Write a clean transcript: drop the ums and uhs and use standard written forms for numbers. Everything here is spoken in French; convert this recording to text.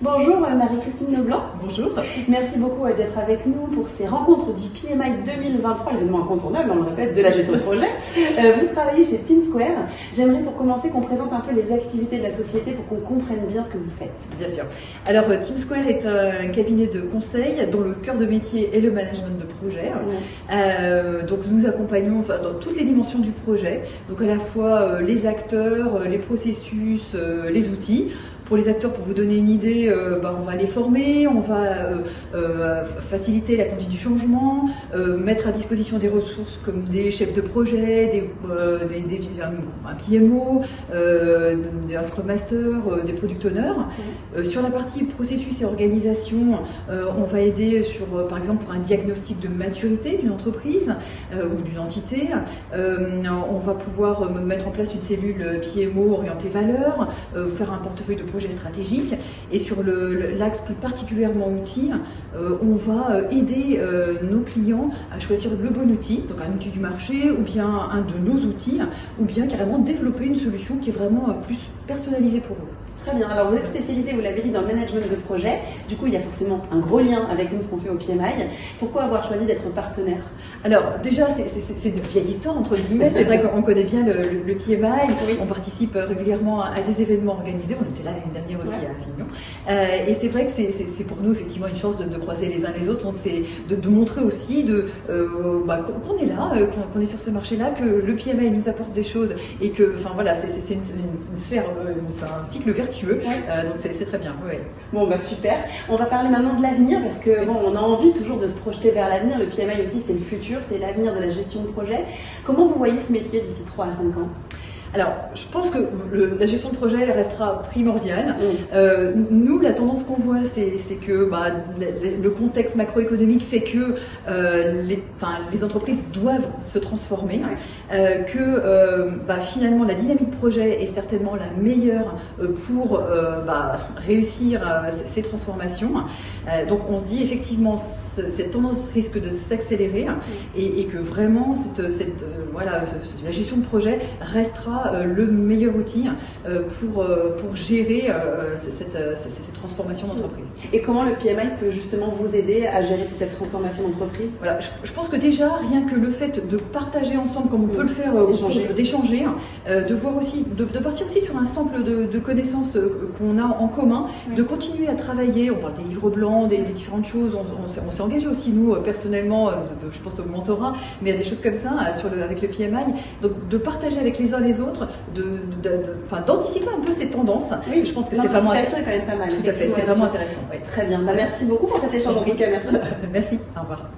Bonjour Marie-Christine Leblanc. Bonjour. Merci beaucoup d'être avec nous pour ces rencontres du PMI 2023, l'événement incontournable, on le répète, de la gestion de projet. Vous travaillez chez TeamSquare. J'aimerais pour commencer qu'on présente un peu les activités de la société pour qu'on comprenne bien ce que vous faites. Bien sûr. Alors TeamSquare est un cabinet de conseil dont le cœur de métier est le management de projet. Donc nous accompagnons dans toutes les dimensions du projet, donc à la fois les acteurs, les processus, les outils. Pour les acteurs, pour vous donner une idée, on va les former, on va faciliter la conduite du changement, mettre à disposition des ressources comme des chefs de projet, un PMO, un Scrum Master, des Product Owners. Sur la partie processus et organisation, on va aider sur, par exemple, pour un diagnostic de maturité d'une entreprise ou d'une entité. On va pouvoir mettre en place une cellule PMO orientée valeur, faire un portefeuille de projets stratégiques, et sur l'axe plus particulièrement outils, on va aider nos clients à choisir le bon outil, donc un outil du marché ou bien un de nos outils, ou bien carrément développer une solution qui est vraiment plus personnalisée pour eux. Très bien, alors vous êtes spécialisé, vous l'avez dit, dans le management de projet. Du coup, il y a forcément un gros lien avec nous, ce qu'on fait au PMI. Pourquoi avoir choisi d'être partenaire? Alors déjà, c'est une vieille histoire, entre guillemets. C'est vrai qu'on connaît bien le PMI. Oui. On participe régulièrement à des événements organisés. On était là l'année dernière aussi à Avignon. Et c'est vrai que c'est pour nous effectivement une chance de croiser les uns les autres. Donc c'est de montrer aussi qu'on est là, qu'on est sur ce marché-là, que le PMI nous apporte des choses et que, enfin voilà, c'est une sphère, un cycle vertueux. Donc c'est très bien. Ouais. Bon, super. On va parler maintenant de l'avenir parce que on a envie toujours de se projeter vers l'avenir. Le PMI aussi, c'est le futur, c'est l'avenir de la gestion de projet. Comment vous voyez ce métier d'ici 3 à 5 ans? Alors, je pense que la gestion de projet restera primordiale. Nous, la tendance qu'on voit, c'est que le contexte macroéconomique fait que les entreprises doivent se transformer, que finalement la dynamique projet est certainement la meilleure pour réussir ces transformations. Donc, on se dit effectivement cette tendance risque de s'accélérer et que vraiment la gestion de projet restera le meilleur outil pour gérer cette transformation d'entreprise. Et comment le PMI peut justement vous aider à gérer toute cette transformation d'entreprise? Voilà, je pense que déjà, rien que le fait de partager ensemble, comme on peut le faire, d'échanger, de voir aussi, de partir aussi sur un sample de connaissances qu'on a en commun, de continuer à travailler, on parle des livres blancs, des différentes choses, on s'est engagé aussi nous, personnellement, je pense au mentorat, mais il y a des choses comme ça avec le PMI, donc de partager avec les uns les autres, d'anticiper un peu ces tendances. Oui, je pense que c'est vraiment intéressant. Est quand même pas mal. Tout à fait, c'est vraiment intéressant. Très bien. Merci beaucoup pour cet échange en tout cas. Merci. Merci. Au revoir.